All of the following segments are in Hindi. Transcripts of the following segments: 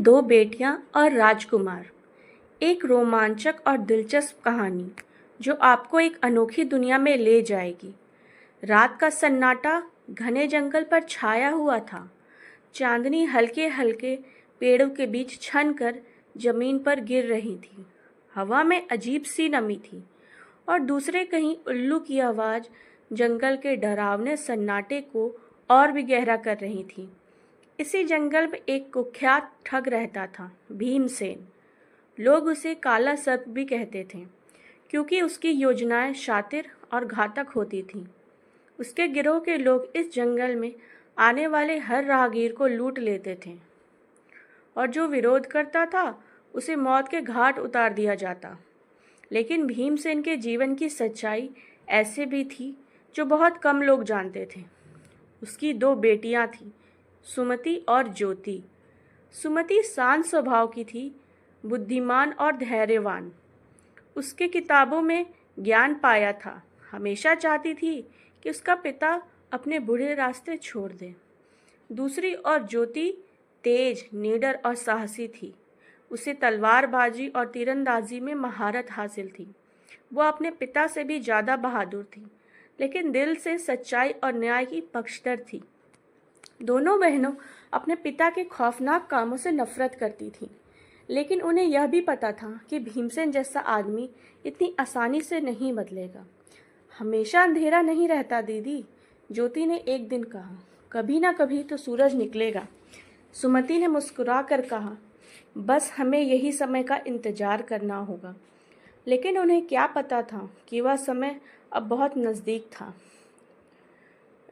दो बेटियां और राजकुमार। एक रोमांचक और दिलचस्प कहानी जो आपको एक अनोखी दुनिया में ले जाएगी। रात का सन्नाटा घने जंगल पर छाया हुआ था। चांदनी हल्के हल्के पेड़ों के बीच छन कर जमीन पर गिर रही थी। हवा में अजीब सी नमी थी और दूसरे कहीं उल्लू की आवाज़ जंगल के डरावने सन्नाटे को और भी गहरा कर रही थी। इसी जंगल में एक कुख्यात ठग रहता था, भीमसेन। लोग उसे काला सर्प भी कहते थे क्योंकि उसकी योजनाएं शातिर और घातक होती थीं। उसके गिरोह के लोग इस जंगल में आने वाले हर राहगीर को लूट लेते थे और जो विरोध करता था उसे मौत के घाट उतार दिया जाता। लेकिन भीमसेन के जीवन की सच्चाई ऐसे भी थी जो बहुत कम लोग जानते थे। उसकी दो बेटियां थीं, सुमति और ज्योति। सुमति शांत स्वभाव की थी, बुद्धिमान और धैर्यवान। उसके किताबों में ज्ञान पाया था। हमेशा चाहती थी कि उसका पिता अपने बुरे रास्ते छोड़ दे। दूसरी ओर ज्योति तेज, निडर और साहसी थी। उसे तलवारबाजी और तीरंदाजी में महारत हासिल थी। वो अपने पिता से भी ज़्यादा बहादुर थी, लेकिन दिल से सच्चाई और न्याय की पक्षधर थी। दोनों बहनों अपने पिता के खौफनाक कामों से नफरत करती थीं, लेकिन उन्हें यह भी पता था कि भीमसेन जैसा आदमी इतनी आसानी से नहीं बदलेगा। हमेशा अंधेरा नहीं रहता दीदी, ज्योति ने एक दिन कहा। कभी ना कभी तो सूरज निकलेगा। सुमति ने मुस्कुरा कर कहा, बस हमें यही समय का इंतजार करना होगा। लेकिन उन्हें क्या पता था कि वह समय अब बहुत नज़दीक था।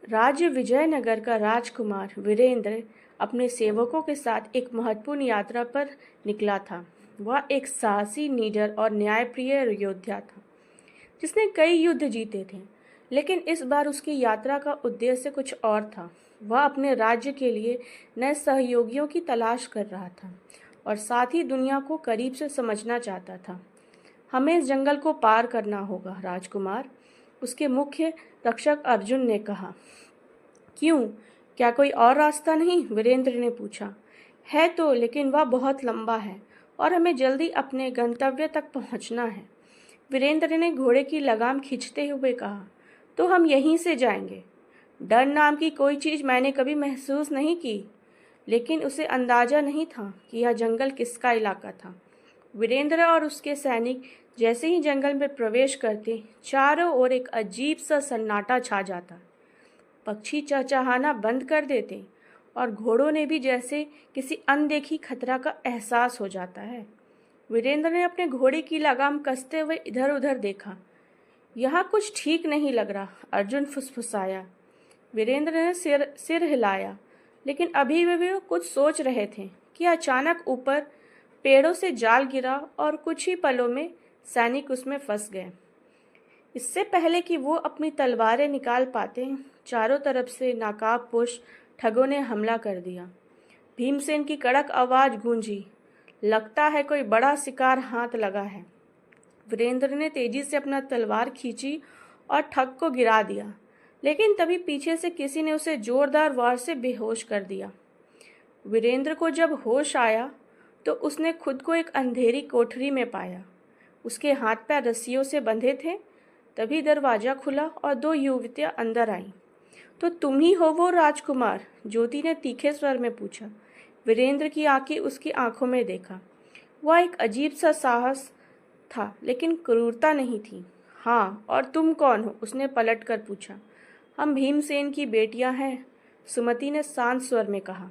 राज्य विजयनगर का राजकुमार वीरेंद्र अपने सेवकों के साथ एक महत्वपूर्ण यात्रा पर निकला था। वह एक साहसी, निडर और न्यायप्रिय योद्धा था जिसने कई युद्ध जीते थे। लेकिन इस बार उसकी यात्रा का उद्देश्य कुछ और था। वह अपने राज्य के लिए नए सहयोगियों की तलाश कर रहा था और साथ ही दुनिया को करीब से समझना चाहता था। हमें इस जंगल को पार करना होगा राजकुमार, उसके मुख्य रक्षक अर्जुन ने कहा। क्यों, क्या कोई और रास्ता नहीं? वीरेंद्र ने पूछा। है तो, लेकिन वह बहुत लंबा है और हमें जल्दी अपने गंतव्य तक पहुंचना है। वीरेंद्र ने घोड़े की लगाम खींचते हुए कहा। तो हम यहीं से जाएंगे। डर नाम की कोई चीज़ मैंने कभी महसूस नहीं की, लेकिन उसे अंदाजा नहीं था कि यह जंगल किसका इलाका था। वीरेंद्र और उसके सैनिक जैसे ही जंगल में प्रवेश करते, चारों ओर एक अजीब सा सन्नाटा छा जाता। पक्षी चहचहाना बंद कर देते और घोड़ों ने भी जैसे किसी अनदेखी खतरा का एहसास हो जाता है। वीरेंद्र ने अपने घोड़े की लगाम कसते हुए इधर उधर देखा। यहाँ कुछ ठीक नहीं लग रहा, अर्जुन फुसफुसाया। वीरेंद्र ने सिर हिलाया, लेकिन अभी भी वो कुछ सोच रहे थे कि अचानक ऊपर पेड़ों से जाल गिरा और कुछ ही पलों में सैनिक उसमें फंस गए। इससे पहले कि वो अपनी तलवारें निकाल पाते, चारों तरफ से नकाबपोश ठगों ने हमला कर दिया। भीमसेन की कड़क आवाज़ गूंजी, लगता है कोई बड़ा शिकार हाथ लगा है। वीरेंद्र ने तेजी से अपना तलवार खींची और ठग को गिरा दिया, लेकिन तभी पीछे से किसी ने उसे जोरदार वार से बेहोश कर दिया। वीरेंद्र को जब होश आया तो उसने खुद को एक अंधेरी कोठरी में पाया। उसके हाथ पैर रस्सियों से बंधे थे। तभी दरवाज़ा खुला और दो युवतियाँ अंदर आईं। तो तुम ही हो वो राजकुमार? ज्योति ने तीखे स्वर में पूछा। वीरेंद्र की आंखें उसकी आंखों में देखा। वह एक अजीब सा साहस था, लेकिन क्रूरता नहीं थी। हाँ, और तुम कौन हो? उसने पलट कर पूछा। हम भीमसेन की बेटियां हैं, सुमति ने शांत स्वर में कहा।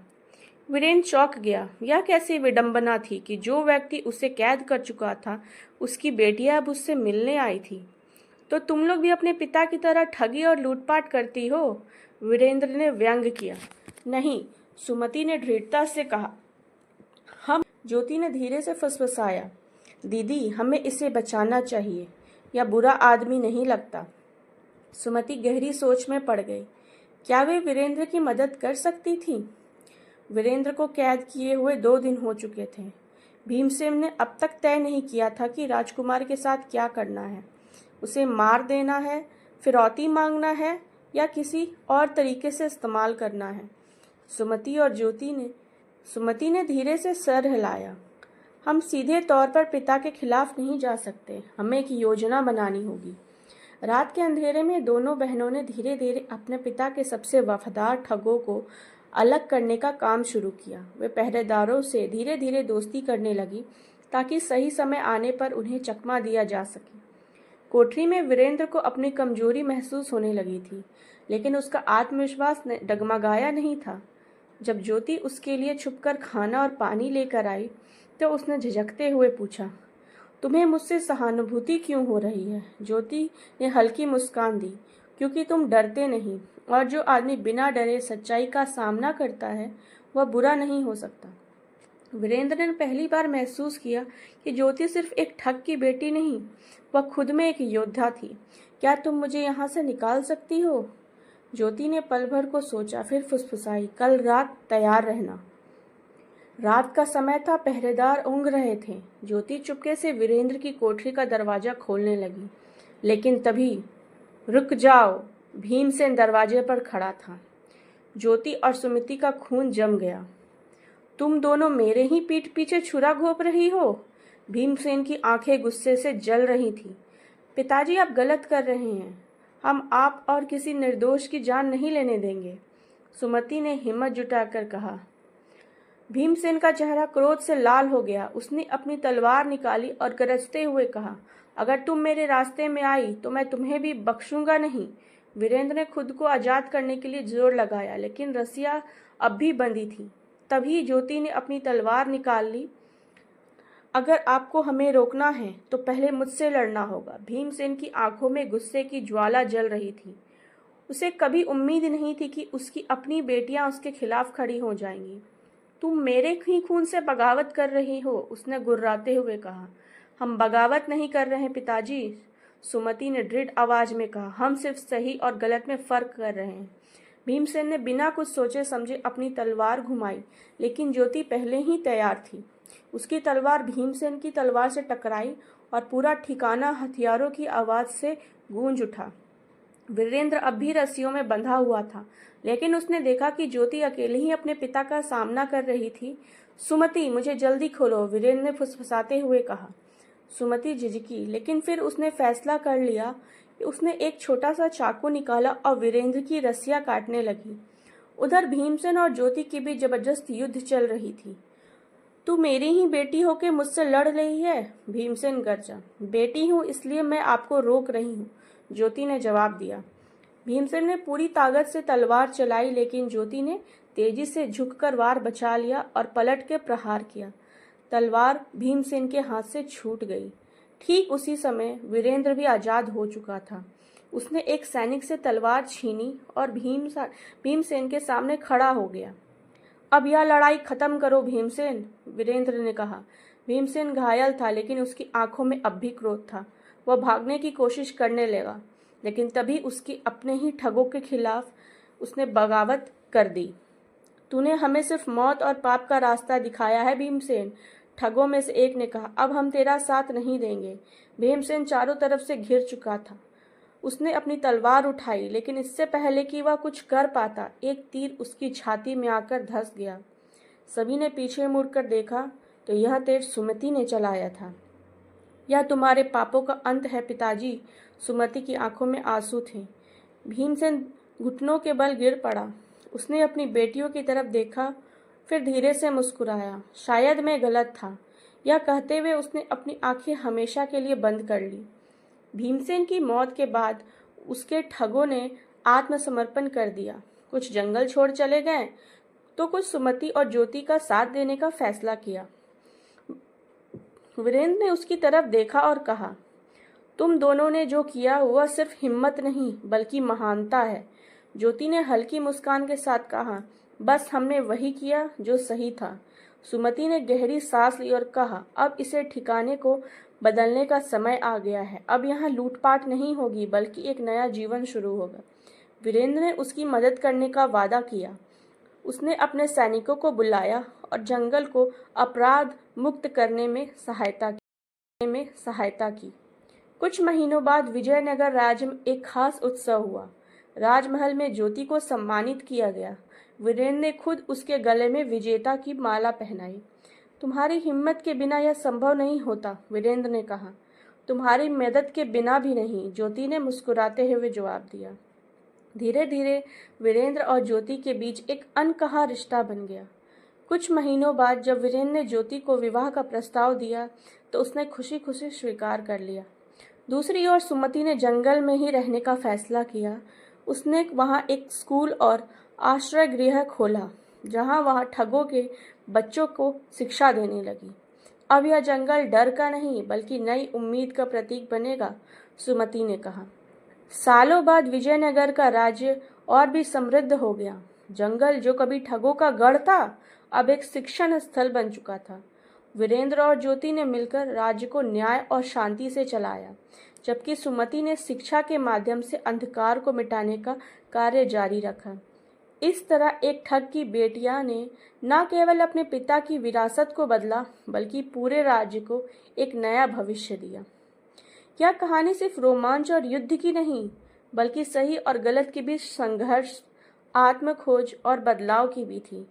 वीरेंद्र चौंक गया। यह कैसी विडंबना थी कि जो व्यक्ति उसे कैद कर चुका था, उसकी बेटियां अब उससे मिलने आई थी। तो तुम लोग भी अपने पिता की तरह ठगी और लूटपाट करती हो? वीरेंद्र ने व्यंग किया। नहीं, सुमति ने दृढ़ता से कहा। हम ज्योति ने धीरे से फुसफुसाया। दीदी, हमें इसे बचाना चाहिए। यह बुरा आदमी नहीं लगता। सुमति गहरी सोच में पड़ गई। क्या वे वीरेंद्र की मदद कर सकती थी? वीरेंद्र को कैद किए हुए 2 दिन हो चुके थे। भीमसेन ने अब तक तय नहीं किया था कि राजकुमार के साथ क्या करना है। उसे मार देना है, फिरौती मांगना है या किसी और तरीके से इस्तेमाल करना है। सुमति और ज्योति ने सुमति ने धीरे से सर हिलाया। हम सीधे तौर पर पिता के खिलाफ नहीं जा सकते, हमें एक योजना बनानी होगी। रात के अंधेरे में दोनों बहनों ने धीरे धीरे अपने पिता के सबसे वफादार ठगों को अलग करने का काम शुरू किया। वे पहरेदारों से धीरे धीरे दोस्ती करने लगी ताकि सही समय आने पर उन्हें चकमा दिया जा सके। कोठरी में वीरेंद्र को अपनी कमजोरी महसूस होने लगी थी, लेकिन उसका आत्मविश्वास डगमगाया नहीं था। जब ज्योति उसके लिए छुपकर खाना और पानी लेकर आई तो उसने झिझकते हुए पूछा, तुम्हें मुझसे सहानुभूति क्यों हो रही है? ज्योति ने हल्की मुस्कान दी, क्योंकि तुम डरते नहीं, और जो आदमी बिना डरे सच्चाई का सामना करता है वह बुरा नहीं हो सकता। वीरेंद्र ने पहली बार महसूस किया कि ज्योति सिर्फ एक ठग की बेटी नहीं, वह खुद में एक योद्धा थी। क्या तुम मुझे यहाँ से निकाल सकती हो? ज्योति ने पल भर को सोचा, फिर फुसफुसाई, कल रात तैयार रहना। रात का समय था, पहरेदार ऊँघ रहे थे। ज्योति चुपके से वीरेंद्र की कोठरी का दरवाजा खोलने लगी, लेकिन तभी रुक जाओ, भीमसेन दरवाजे पर खड़ा था। ज्योति और सुमिति का खून जम गया। तुम दोनों मेरे ही पीठ पीछे छुरा घोंप रही हो? भीमसेन की आंखें गुस्से से जल रही थी। पिताजी, आप गलत कर रहे हैं, हम आप और किसी निर्दोष की जान नहीं लेने देंगे, सुमति ने हिम्मत जुटाकर कहा। भीमसेन का चेहरा क्रोध से लाल हो गया। उसने अपनी तलवार निकाली और गरजते हुए कहा, अगर तुम मेरे रास्ते में आई तो मैं तुम्हें भी बख्शूंगा नहीं। वीरेंद्र ने खुद को आजाद करने के लिए जोर लगाया, लेकिन रस्सियां अब भी बंधी थी। तभी ज्योति ने अपनी तलवार निकाल ली। अगर आपको हमें रोकना है तो पहले मुझसे लड़ना होगा। भीमसेन की आंखों में गुस्से की ज्वाला जल रही थी। उसे कभी उम्मीद नहीं थी कि उसकी अपनी बेटियां उसके खिलाफ खड़ी हो जाएंगी। तुम मेरे ही खून से बगावत कर रही हो, उसने गुर्राते हुए कहा। हम बगावत नहीं कर रहे हैं पिताजी, सुमति ने दृढ़ आवाज में कहा। हम सिर्फ सही और गलत में फर्क कर रहे हैं। भीमसेन ने बिना कुछ सोचे समझे अपनी तलवार घुमाई, लेकिन ज्योति पहले ही तैयार थी। उसकी तलवार भीमसेन की तलवार से टकराई और पूरा ठिकाना हथियारों की आवाज से गूंज उठा। वीरेंद्र अब भी रस्सियों में बंधा हुआ था, लेकिन उसने देखा कि ज्योति अकेले ही अपने पिता का सामना कर रही थी। सुमति, मुझे जल्दी खोलो, वीरेंद्र ने फुसफुसाते हुए कहा। सुमति झिझकी, लेकिन फिर उसने फैसला कर लिया। उसने एक छोटा सा चाकू निकाला और वीरेंद्र की रस्सियां काटने लगी। उधर भीमसेन और ज्योति के बीच जबरदस्त युद्ध चल रही थी। तू मेरी ही बेटी होके मुझसे लड़ रही है, भीमसेन गरजा। बेटी हूँ इसलिए मैं आपको रोक रही हूँ, ज्योति ने जवाब दिया। भीमसेन ने पूरी ताकत से तलवार चलाई, लेकिन ज्योति ने तेजी से झुककर वार बचा लिया और पलट के प्रहार किया। तलवार भीमसेन के हाथ से छूट गई। ठीक उसी समय वीरेंद्र भी आजाद हो चुका था। उसने एक सैनिक से तलवार छीनी और भीमसेन के सामने खड़ा हो गया। अब यह लड़ाई खत्म करो भीमसेन, वीरेंद्र ने कहा। भीमसेन घायल था, लेकिन उसकी आंखों में अब भी क्रोध था। वह भागने की कोशिश करने लगा, लेकिन तभी उसकी अपने ही ठगों के खिलाफ उसने बगावत कर दी। तूने हमें सिर्फ मौत और पाप का रास्ता दिखाया है भीमसेन, ठगों में से एक ने कहा। अब हम तेरा साथ नहीं देंगे। भीमसेन चारों तरफ से घिर चुका था। उसने अपनी तलवार उठाई, लेकिन इससे पहले कि वह कुछ कर पाता, एक तीर उसकी छाती में आकर धंस गया। सभी ने पीछे मुड़कर देखा तो यह तीर सुमति ने चलाया था। यह तुम्हारे पापों का अंत है पिताजी, सुमति की आंखों में आंसू थे। भीमसेन घुटनों के बल गिर पड़ा। उसने अपनी बेटियों की तरफ देखा, फिर धीरे से मुस्कुराया। शायद मैं गलत था, यह कहते हुए उसने अपनी आंखें हमेशा के लिए बंद कर ली। भीमसेन की मौत के बाद उसके ठगों ने आत्मसमर्पण कर दिया। कुछ जंगल छोड़ चले गए तो कुछ सुमति और ज्योति का साथ देने का फैसला किया। वीरेंद्र ने उसकी तरफ देखा और कहा, तुम दोनों ने जो किया वह सिर्फ हिम्मत नहीं बल्कि महानता है। ज्योति ने हल्की मुस्कान के साथ कहा, बस हमने वही किया जो सही था। सुमति ने गहरी सांस ली और कहा, अब इसे ठिकाने को बदलने का समय आ गया है। अब यहाँ लूटपाट नहीं होगी, बल्कि एक नया जीवन शुरू होगा। वीरेंद्र ने उसकी मदद करने का वादा किया। उसने अपने सैनिकों को बुलाया और जंगल को अपराध मुक्त करने में सहायता की। कुछ महीनों बाद विजयनगर राज्य में एक खास उत्सव हुआ। राजमहल में ज्योति को सम्मानित किया गया। वीरेंद्र ने खुद उसके गले में विजेता की माला पहनाई। तुम्हारी हिम्मत के बिना यह संभव नहीं होता, वीरेंद्र ने कहा। तुम्हारी मदद के बिना भी नहीं, ज्योति ने मुस्कुराते हुए जवाब दिया। धीरे धीरे वीरेंद्र और ज्योति के बीच एक अनकहा रिश्ता बन गया। कुछ महीनों बाद जब वीरेंद्र ने ज्योति को विवाह का प्रस्ताव दिया तो उसने खुशी खुशी स्वीकार कर लिया। दूसरी ओर सुमति ने जंगल में ही रहने का फैसला किया। उसने वहां एक स्कूल और आश्रय गृह खोला, जहां वह ठगों के बच्चों को शिक्षा देने लगी। अब यह जंगल डर का नहीं बल्कि नई उम्मीद का प्रतीक बनेगा, सुमति ने कहा। सालों बाद विजयनगर का राज्य और भी समृद्ध हो गया। जंगल जो कभी ठगों का गढ़ था, अब एक शिक्षण स्थल बन चुका था। वीरेंद्र और ज्योति ने मिलकर राज्य को न्याय और शांति से चलाया, जबकि सुमति ने शिक्षा के माध्यम से अंधकार को मिटाने का कार्य जारी रखा। इस तरह एक ठग की बेटियां ने न केवल अपने पिता की विरासत को बदला, बल्कि पूरे राज्य को एक नया भविष्य दिया। यह कहानी सिर्फ रोमांच और युद्ध की नहीं, बल्कि सही और गलत के बीच संघर्ष, आत्मखोज और बदलाव की भी थी।